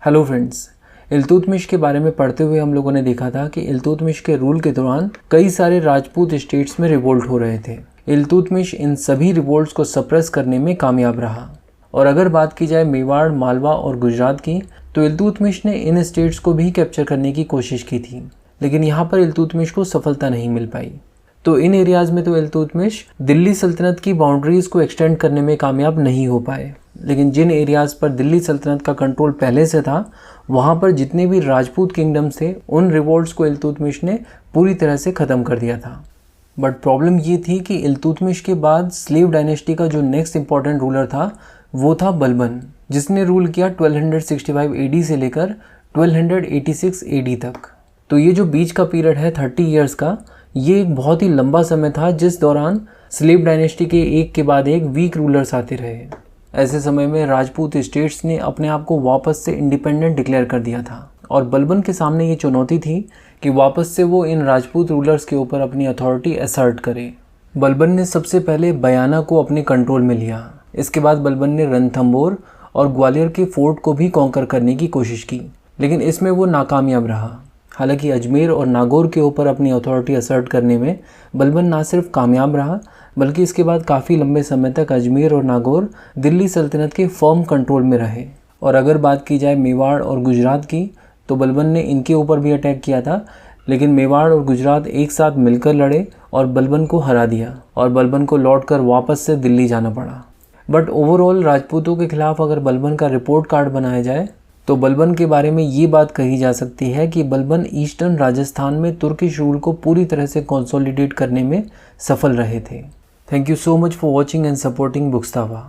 Hello friends, Iltutmish के बारे में पढ़ते हुए हम लोगों ने देखा था कि इल्तुतमिश के रूल के दौरान कई सारे राजपूत स्टेट्स में रिवोल्ट हो रहे थे। इल्तुतमिश इन सभी रिवोल्ट्स को सप्रेस करने में कामयाब रहा। और अगर बात की जाए मेवाड़, मालवा और गुजरात की, तो इल्तुतमिश ने इन स्टेट्स को भी कैप्चर करने की कोशिश की थी, लेकिन यहाँ पर इल्तुतमिश को सफलता नहीं मिल पाई। तो इन एरियाज़ में तो इल्तुतमिश दिल्ली सल्तनत की बाउंड्रीज़ को एक्सटेंड करने में कामयाब नहीं हो पाए, लेकिन जिन एरियाज़ पर दिल्ली सल्तनत का कंट्रोल पहले से था, वहाँ पर जितने भी राजपूत किंगडम्स थे, उन रिवोल्ट्स को इल्तुतमिश ने पूरी तरह से ख़त्म कर दिया था। बट प्रॉब्लम ये थी कि इल्तुतमिश के बाद स्लेव डायनेस्टी का जो नेक्स्ट इंपॉर्टेंट रूलर था वो था बलबन, जिसने रूल किया 1265 AD से लेकर 1286 AD तक। तो ये जो बीच का पीरियड है 30 ईयर्स का, ये एक बहुत ही लंबा समय था जिस दौरान स्लेव डायनेस्टी के एक के बाद एक वीक रूलर्स आते रहे। ऐसे समय में राजपूत स्टेट्स ने अपने आप को वापस से इंडिपेंडेंट डिक्लेयर कर दिया था और बलबन के सामने ये चुनौती थी कि वापस से वो इन राजपूत रूलर्स के ऊपर अपनी अथॉरिटी असर्ट करे। बलबन ने सबसे पहले बयाना को अपने कंट्रोल में लिया। इसके बाद बलबन ने रणथंबोर और ग्वालियर के फोर्ट को भी कॉन्कर करने की कोशिश की, लेकिन इसमें वो नाकामयाब रहा। हालांकि अजमेर और नागौर के ऊपर अपनी अथॉरिटी असर्ट करने में बलबन ना सिर्फ कामयाब रहा, बल्कि इसके बाद काफ़ी लंबे समय तक अजमेर और नागौर दिल्ली सल्तनत के फर्म कंट्रोल में रहे। और अगर बात की जाए मेवाड़ और गुजरात की, तो बलबन ने इनके ऊपर भी अटैक किया था, लेकिन मेवाड़ और गुजरात एक साथ मिलकर लड़े और बलबन को हरा दिया और बलबन को लौटकर वापस से दिल्ली जाना पड़ा। बट ओवरऑल राजपूतों के खिलाफ अगर बलबन का रिपोर्ट कार्ड बनाया जाए तो बलबन के बारे में ये बात कही जा सकती है कि बलबन ईस्टर्न राजस्थान में तुर्किश रूल को पूरी तरह से कंसोलिडेट करने में सफल रहे थे। Thank you so much for watching and supporting बुक्सतावा।